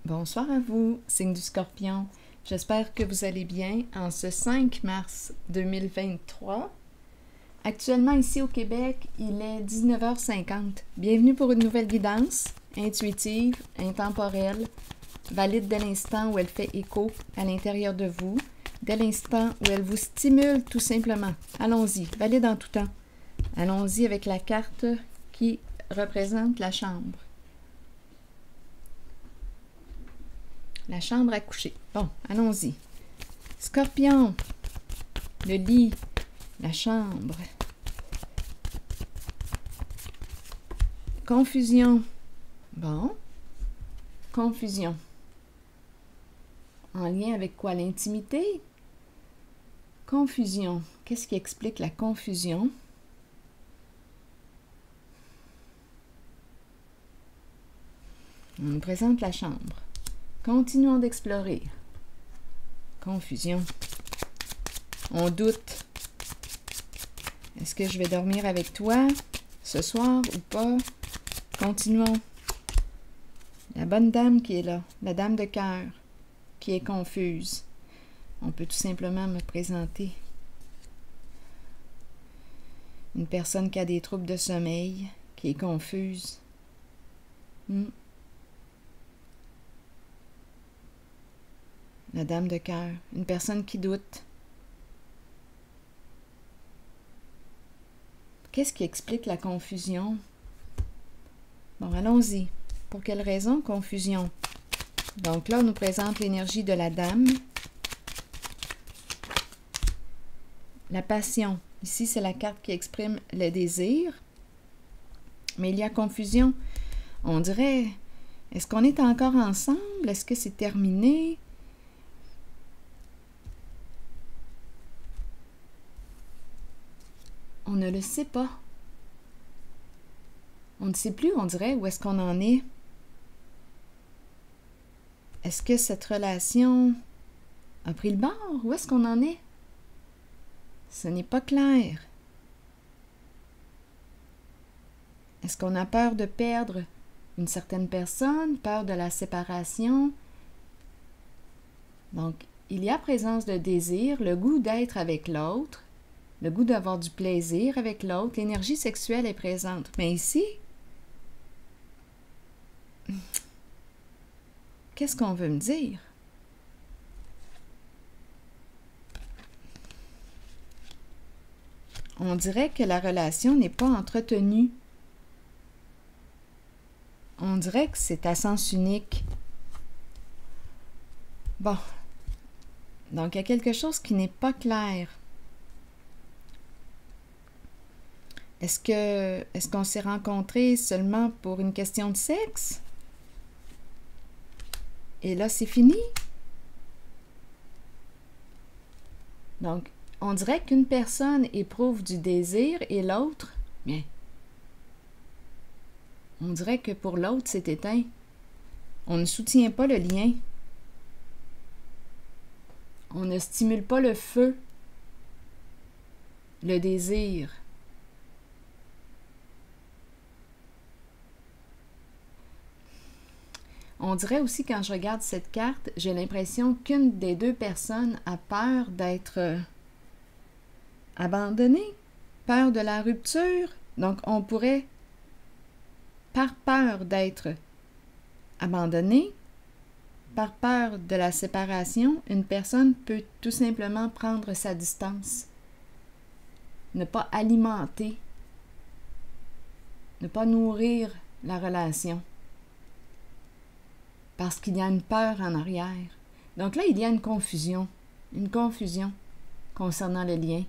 Bonsoir à vous, signe du Scorpion. J'espère que vous allez bien en ce 5 mars 2023. Actuellement, ici au Québec, il est 19h50. Bienvenue pour une nouvelle guidance, intuitive, intemporelle, valide dès l'instant où elle fait écho à l'intérieur de vous, dès l'instant où elle vous stimule tout simplement. Allons-y, valide en tout temps. Allons-y avec la carte qui représente la chambre. La chambre à coucher. Bon, allons-y. Scorpion, le lit, la chambre. Confusion. Bon. Confusion. En lien avec quoi? L'intimité? Confusion. Qu'est-ce qui explique la confusion? On nous présente la chambre. Continuons d'explorer. Confusion. On doute. Est-ce que je vais dormir avec toi ce soir ou pas? Continuons. La bonne dame qui est là, la dame de cœur, qui est confuse. On peut tout simplement me présenter une personne qui a des troubles de sommeil, qui est confuse. La dame de cœur, une personne qui doute. Qu'est-ce qui explique la confusion? Bon, allons-y. Pour quelle raison, confusion? Donc là, on nous présente l'énergie de la dame. La passion. Ici, c'est la carte qui exprime le désir. Mais il y a confusion. On dirait, est-ce qu'on est encore ensemble? Est-ce que c'est terminé? On ne le sait pas. On ne sait plus, on dirait, où est-ce qu'on en est. Est-ce que cette relation a pris le bord? Où est-ce qu'on en est? Ce n'est pas clair. Est-ce qu'on a peur de perdre une certaine personne, peur de la séparation? Donc, il y a présence de désir, le goût d'être avec l'autre, le goût d'avoir du plaisir avec l'autre, l'énergie sexuelle est présente. Mais ici, qu'est-ce qu'on veut me dire? On dirait que la relation n'est pas entretenue. On dirait que c'est à sens unique. Bon. Donc, il y a quelque chose qui n'est pas clair. Est-ce qu'on s'est rencontrés seulement pour une question de sexe? Et là, c'est fini? Donc, on dirait qu'une personne éprouve du désir et l'autre, bien, on dirait que pour l'autre, c'est éteint. On ne soutient pas le lien. On ne stimule pas le feu, le désir. On dirait aussi, quand je regarde cette carte, j'ai l'impression qu'une des deux personnes a peur d'être abandonnée, peur de la rupture. Donc, on pourrait, par peur d'être abandonnée, par peur de la séparation, une personne peut tout simplement prendre sa distance, ne pas alimenter, ne pas nourrir la relation. Parce qu'il y a une peur en arrière. Donc là, il y a une confusion concernant le lien.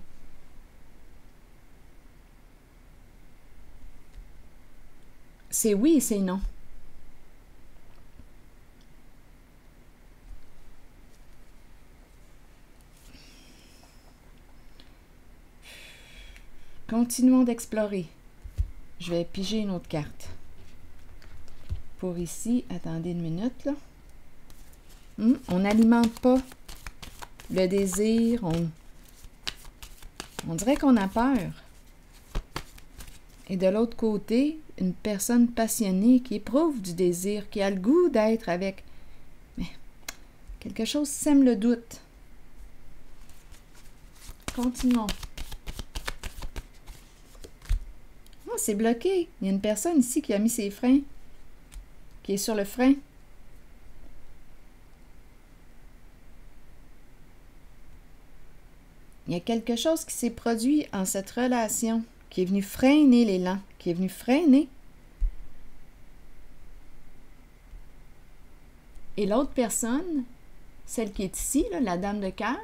C'est oui et c'est non. Continuons d'explorer. Je vais piger une autre carte. Pour ici, attendez une minute, là. On n'alimente pas le désir, on dirait qu'on a peur. Et de l'autre côté, une personne passionnée qui éprouve du désir, qui a le goût d'être avec Quelque chose sème le doute. Continuons. Oh, c'est bloqué. Il y a une personne ici qui a mis ses freins, qui est sur le frein. Il y a quelque chose qui s'est produit en cette relation, qui est venu freiner l'élan, qui est venu freiner. Et l'autre personne, celle qui est ici, là, la dame de cœur,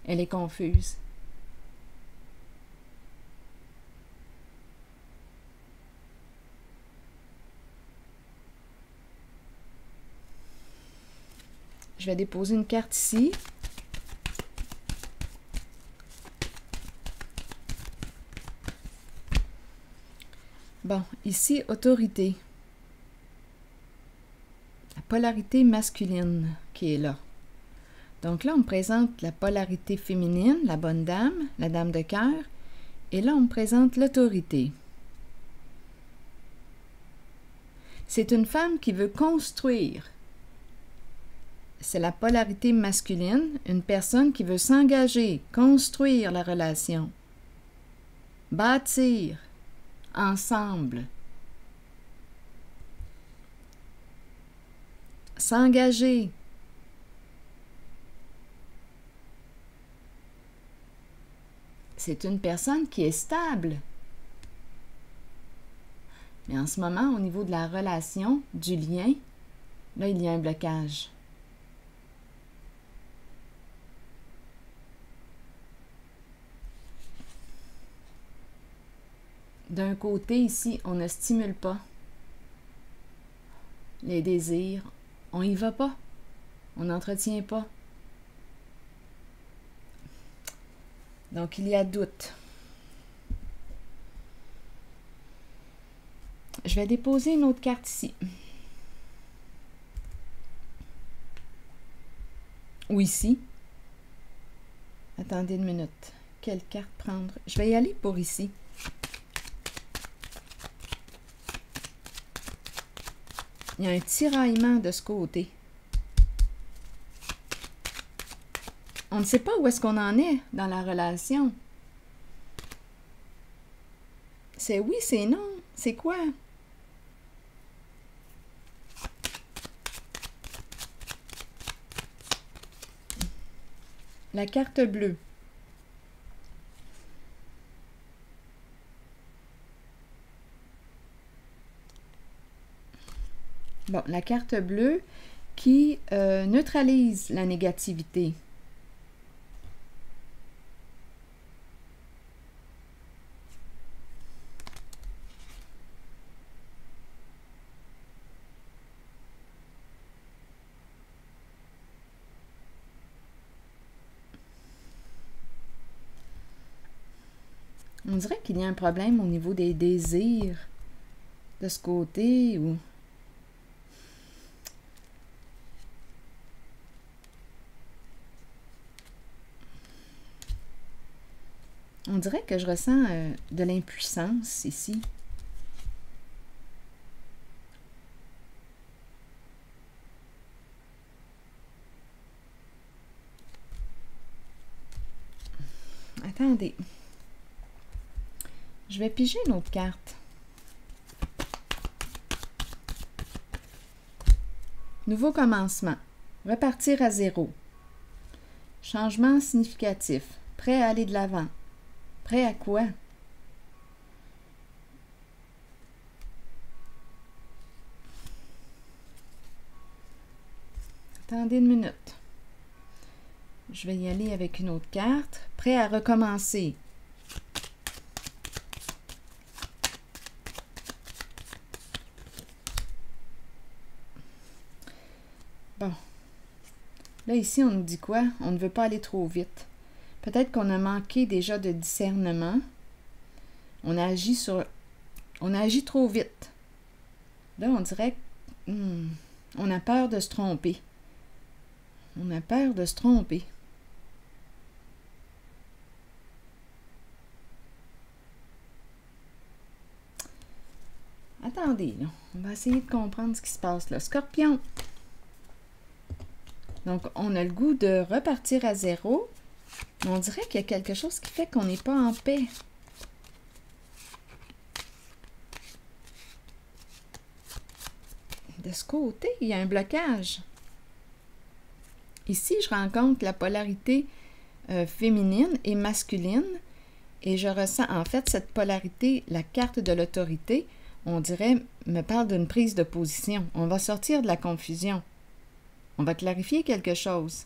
elle est confuse. Je vais déposer une carte ici. Bon, ici, autorité. La polarité masculine qui est là. Donc là, on me présente la polarité féminine, la bonne dame, la dame de cœur. Et là, on me présente l'autorité. C'est une femme qui veut construire. C'est la polarité masculine, une personne qui veut s'engager, construire la relation, bâtir ensemble, s'engager. C'est une personne qui est stable. Mais en ce moment, au niveau de la relation, du lien, là, il y a un blocage. D'un côté, ici, on ne stimule pas les désirs. On n'y va pas. On n'entretient pas. Donc, il y a doute. Je vais déposer une autre carte ici. Ou ici. Attendez une minute. Quelle carte prendre? Je vais y aller pour ici. Il y a un tiraillement de ce côté. On ne sait pas où est-ce qu'on en est dans la relation. C'est oui, c'est non. C'est quoi? La carte bleue. Bon, la carte bleue qui neutralise la négativité. On dirait qu'il y a un problème au niveau des désirs de ce côté ou... On dirait que je ressens de l'impuissance ici. Attendez. Je vais piger une autre carte. Nouveau commencement. Repartir à zéro. Changement significatif. Prêt à aller de l'avant. Prêt à quoi? Attendez une minute. Je vais y aller avec une autre carte. Prêt à recommencer. Bon. Là, ici, on nous dit quoi? On ne veut pas aller trop vite. Peut-être qu'on a manqué déjà de discernement. On a agi trop vite. Là, on dirait on a peur de se tromper. On a peur de se tromper. Attendez, là. On va essayer de comprendre ce qui se passe là. Scorpion. Donc, on a le goût de repartir à zéro. Mais on dirait qu'il y a quelque chose qui fait qu'on n'est pas en paix. De ce côté, il y a un blocage. Ici, je rencontre la polarité féminine et masculine. Et je ressens en fait cette polarité, la carte de l'autorité, on dirait, me parle d'une prise de position. On va sortir de la confusion. On va clarifier quelque chose.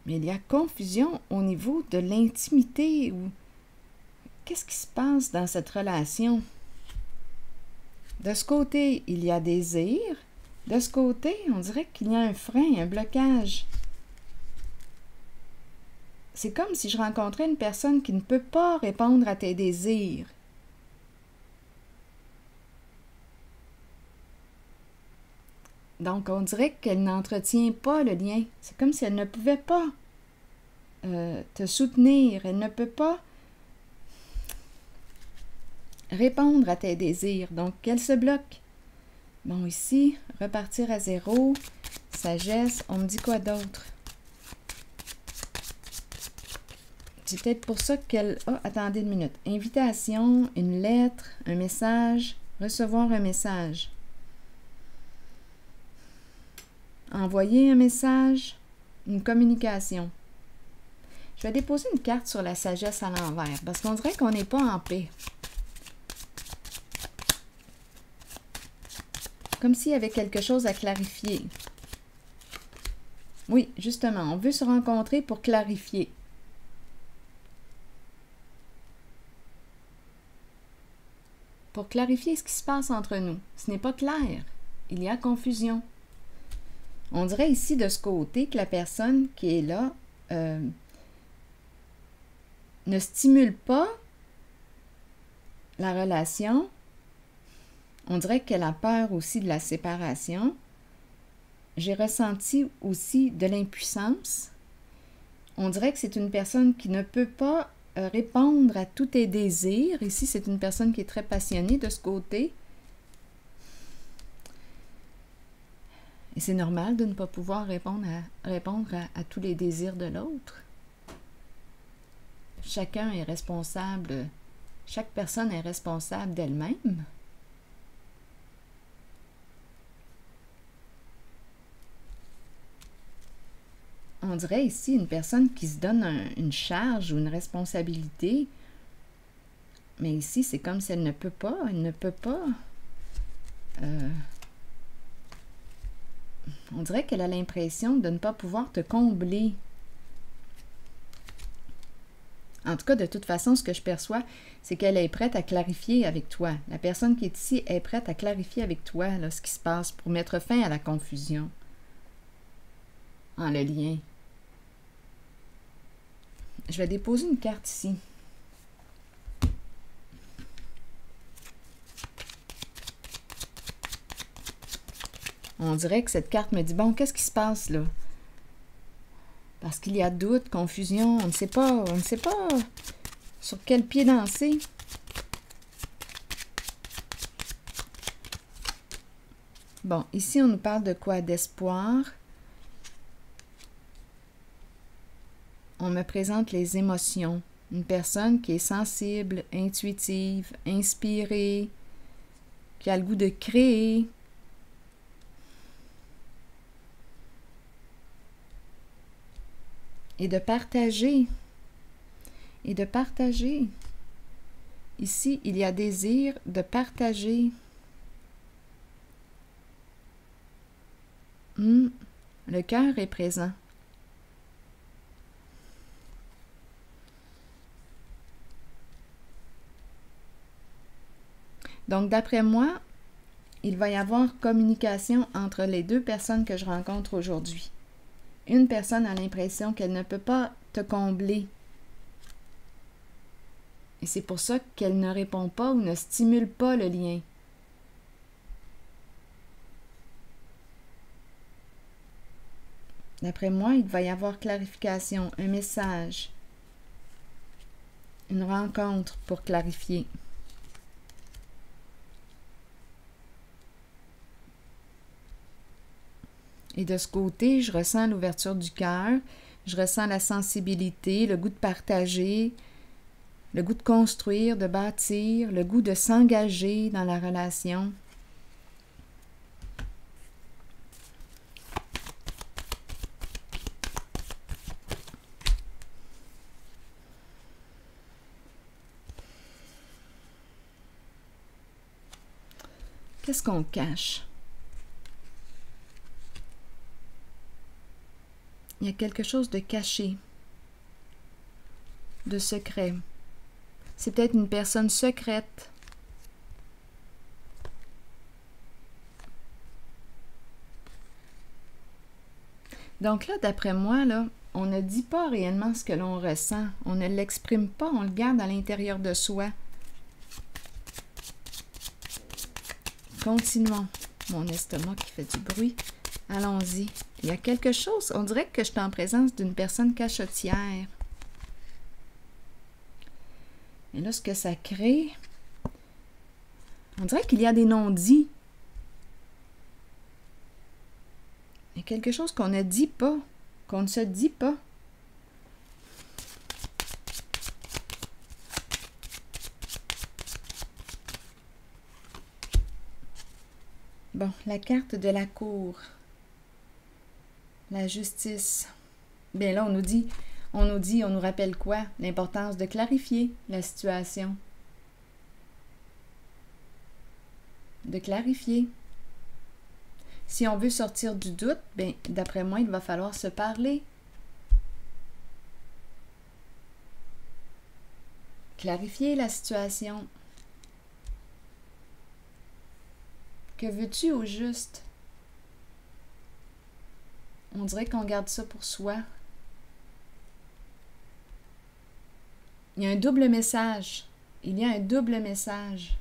Mais il y a confusion au niveau de l'intimité ou qu'est-ce qui se passe dans cette relation? De ce côté, il y a désir. De ce côté, on dirait qu'il y a un frein, un blocage. C'est comme si je rencontrais une personne qui ne peut pas répondre à tes désirs. Donc, on dirait qu'elle n'entretient pas le lien. C'est comme si elle ne pouvait pas te soutenir. Elle ne peut pas répondre à tes désirs. Donc, elle se bloque. Bon, ici, repartir à zéro. Sagesse, on me dit quoi d'autre? C'est peut-être pour ça qu'elle... Oh, attendez une minute. Invitation, une lettre, un message, recevoir un message. Envoyer un message, une communication. Je vais déposer une carte sur la sagesse à l'envers parce qu'on dirait qu'on n'est pas en paix. Comme s'il y avait quelque chose à clarifier. Oui, justement, on veut se rencontrer pour clarifier. Pour clarifier ce qui se passe entre nous. Ce n'est pas clair. Il y a confusion. On dirait ici de ce côté que la personne qui est là ne stimule pas la relation. On dirait qu'elle a peur aussi de la séparation. J'ai ressenti aussi de l'impuissance. On dirait que c'est une personne qui ne peut pas répondre à tous tes désirs. Ici, c'est une personne qui est très passionnée de ce côté. Et c'est normal de ne pas pouvoir répondre à tous les désirs de l'autre. Chacun est responsable, chaque personne est responsable d'elle-même. On dirait ici une personne qui se donne une charge ou une responsabilité, mais ici c'est comme si elle ne peut pas, on dirait qu'elle a l'impression de ne pas pouvoir te combler. En tout cas, de toute façon, ce que je perçois, c'est qu'elle est prête à clarifier avec toi. La personne qui est ici est prête à clarifier avec toi là, ce qui se passe pour mettre fin à la confusion en le lien. Je vais déposer une carte ici. On dirait que cette carte me dit, bon, qu'est-ce qui se passe là? Parce qu'il y a doute, confusion, on ne sait pas sur quel pied danser. Bon, ici on nous parle de quoi? D'espoir. On me présente les émotions. Une personne qui est sensible, intuitive, inspirée, qui a le goût de créer. Et de partager. Et de partager. Ici, il y a désir de partager. Le cœur est présent. Donc, d'après moi, il va y avoir communication entre les deux personnes que je rencontre aujourd'hui. Une personne a l'impression qu'elle ne peut pas te combler. Et c'est pour ça qu'elle ne répond pas ou ne stimule pas le lien. D'après moi, il va y avoir clarification, un message, une rencontre pour clarifier. Et de ce côté, je ressens l'ouverture du cœur, je ressens la sensibilité, le goût de partager, le goût de construire, de bâtir, le goût de s'engager dans la relation. Qu'est-ce qu'on cache? Il y a quelque chose de caché, de secret. C'est peut-être une personne secrète. Donc là, d'après moi, là, on ne dit pas réellement ce que l'on ressent. On ne l'exprime pas, on le garde à l'intérieur de soi. Continuons. Mon estomac qui fait du bruit. Allons-y. Il y a quelque chose, on dirait que je suis en présence d'une personne cachotière. Et là, ce que ça crée, on dirait qu'il y a des non-dits. Il y a quelque chose qu'on ne dit pas, qu'on ne se dit pas. Bon, la carte de la cour. La justice. Bien là, on nous rappelle quoi? L'importance de clarifier la situation. De clarifier. Si on veut sortir du doute, bien, d'après moi, il va falloir se parler. Clarifier la situation. Que veux-tu au juste? On dirait qu'on garde ça pour soi. Il y a un double message. Il y a un double message.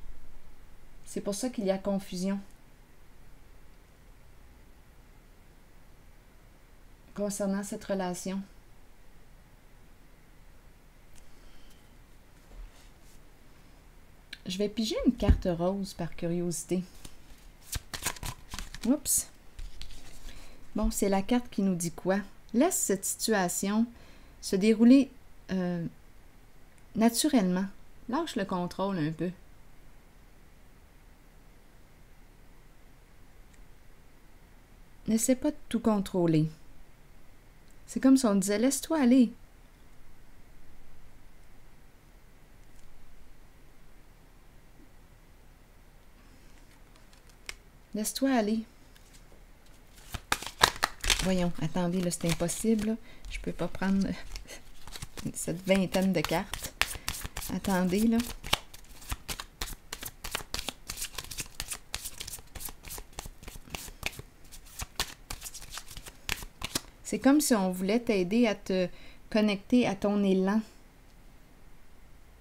C'est pour ça qu'il y a confusion. Concernant cette relation. Je vais piger une carte rose par curiosité. Oups. Bon, c'est la carte qui nous dit quoi? Laisse cette situation se dérouler naturellement. Lâche le contrôle un peu. N'essaie pas de tout contrôler. C'est comme si on disait, laisse-toi aller. Laisse-toi aller. Voyons, attendez, là, c'est impossible. Là. Je peux pas prendre cette vingtaine de cartes. Attendez, là. C'est comme si on voulait t'aider à te connecter à ton élan.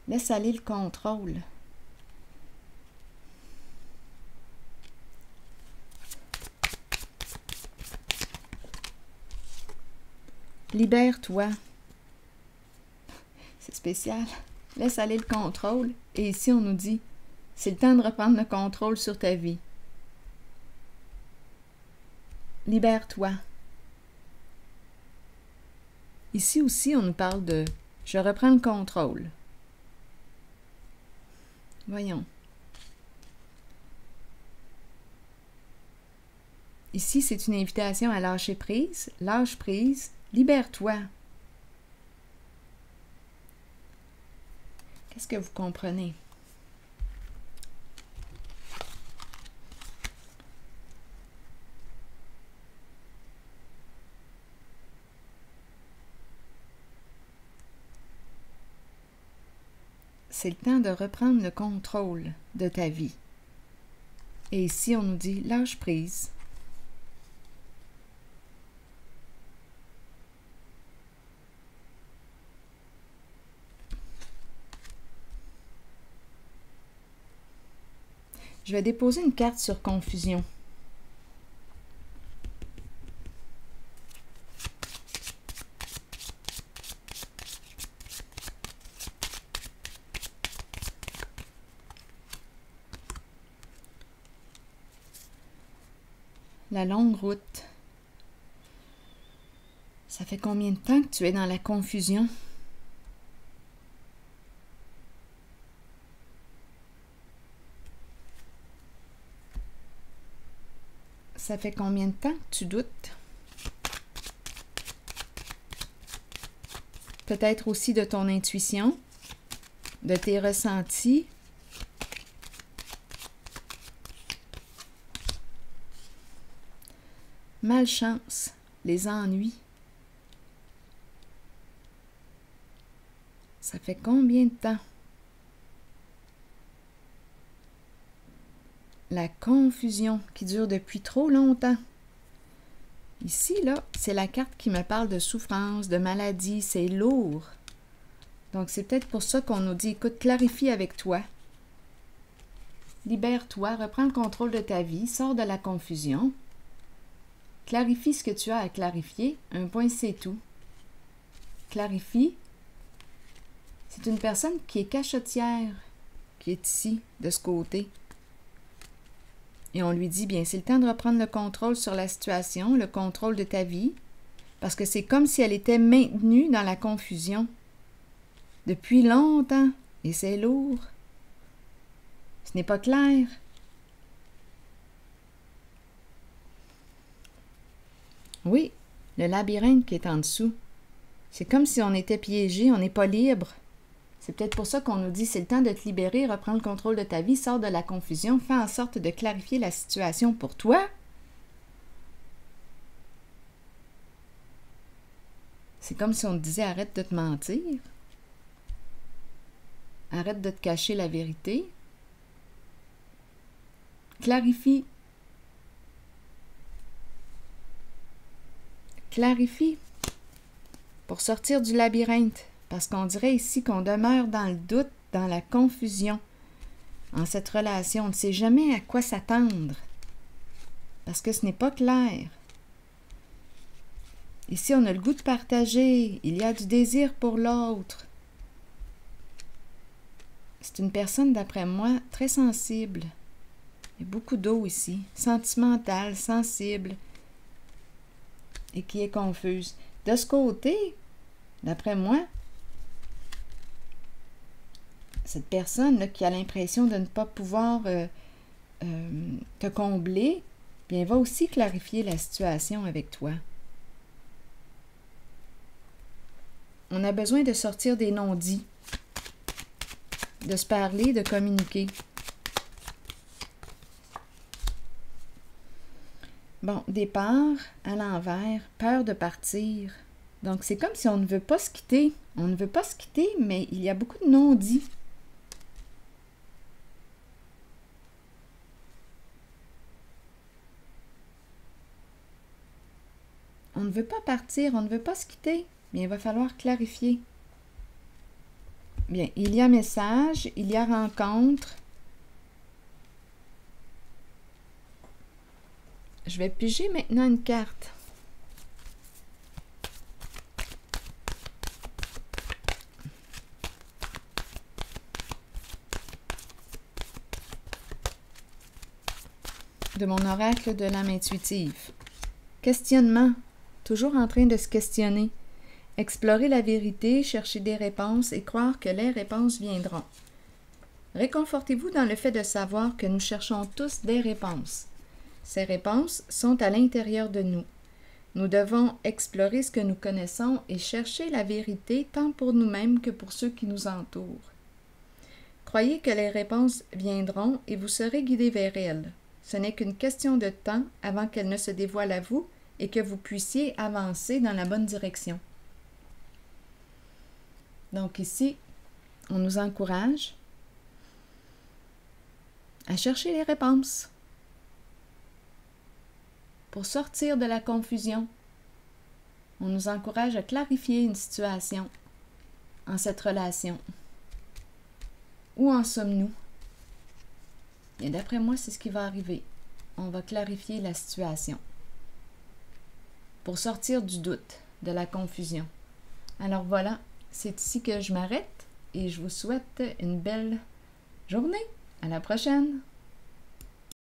Laisse aller le contrôle. Libère-toi. C'est spécial. Laisse aller le contrôle. Et ici, on nous dit, c'est le temps de reprendre le contrôle sur ta vie. Libère-toi. Ici aussi, on nous parle de « je reprends le contrôle ». Voyons. Ici, c'est une invitation à lâcher prise. Lâche prise. Libère-toi. Qu'est-ce que vous comprenez? C'est le temps de reprendre le contrôle de ta vie. Et ici, on nous dit, lâche prise. Je vais déposer une carte sur confusion. La longue route. Ça fait combien de temps que tu es dans la confusion? Ça fait combien de temps que tu doutes? Peut-être aussi de ton intuition, de tes ressentis. Malchance, les ennuis. Ça fait combien de temps? La confusion qui dure depuis trop longtemps. Ici, là, c'est la carte qui me parle de souffrance, de maladie, c'est lourd. Donc, c'est peut-être pour ça qu'on nous dit, écoute, clarifie avec toi. Libère-toi, reprends le contrôle de ta vie, sors de la confusion. Clarifie ce que tu as à clarifier. Un point, c'est tout. Clarifie. C'est une personne qui est cachotière, qui est ici, de ce côté. Et on lui dit, bien, c'est le temps de reprendre le contrôle sur la situation, le contrôle de ta vie, parce que c'est comme si elle était maintenue dans la confusion depuis longtemps, et c'est lourd. Ce n'est pas clair. Oui, le labyrinthe qui est en dessous. C'est comme si on était piégé, on n'est pas libre. C'est peut-être pour ça qu'on nous dit, c'est le temps de te libérer, reprends le contrôle de ta vie, sors de la confusion, fais en sorte de clarifier la situation pour toi. C'est comme si on te disait, arrête de te mentir. Arrête de te cacher la vérité. Clarifie. Clarifie. Pour sortir du labyrinthe. Parce qu'on dirait ici qu'on demeure dans le doute, dans la confusion. En cette relation, on ne sait jamais à quoi s'attendre. Parce que ce n'est pas clair. Ici, on a le goût de partager. Il y a du désir pour l'autre. C'est une personne, d'après moi, très sensible. Il y a beaucoup d'eau ici. Sentimentale, sensible. Et qui est confuse. De ce côté, d'après moi, cette personne là, qui a l'impression de ne pas pouvoir te combler, bien, va aussi clarifier la situation avec toi. On a besoin de sortir des non-dits, de se parler, de communiquer. Bon, départ à l'envers, peur de partir. Donc, c'est comme si on ne veut pas se quitter. On ne veut pas se quitter, mais il y a beaucoup de non-dits. On ne veut pas partir, on ne veut pas se quitter, mais il va falloir clarifier. Bien, il y a message, il y a rencontre. Je vais piger maintenant une carte. De mon oracle de l'âme intuitive. Questionnement. Toujours en train de se questionner. Explorer la vérité, chercher des réponses et croire que les réponses viendront. Réconfortez-vous dans le fait de savoir que nous cherchons tous des réponses. Ces réponses sont à l'intérieur de nous. Nous devons explorer ce que nous connaissons et chercher la vérité tant pour nous-mêmes que pour ceux qui nous entourent. Croyez que les réponses viendront et vous serez guidés vers elles. Ce n'est qu'une question de temps avant qu'elles ne se dévoilent à vous et que vous puissiez avancer dans la bonne direction. Donc ici, on nous encourage à chercher les réponses pour sortir de la confusion. On nous encourage à clarifier une situation en cette relation. Où en sommes-nous? Et d'après moi, c'est ce qui va arriver. On va clarifier la situation pour sortir du doute, de la confusion. Alors voilà, c'est ici que je m'arrête et je vous souhaite une belle journée. À la prochaine!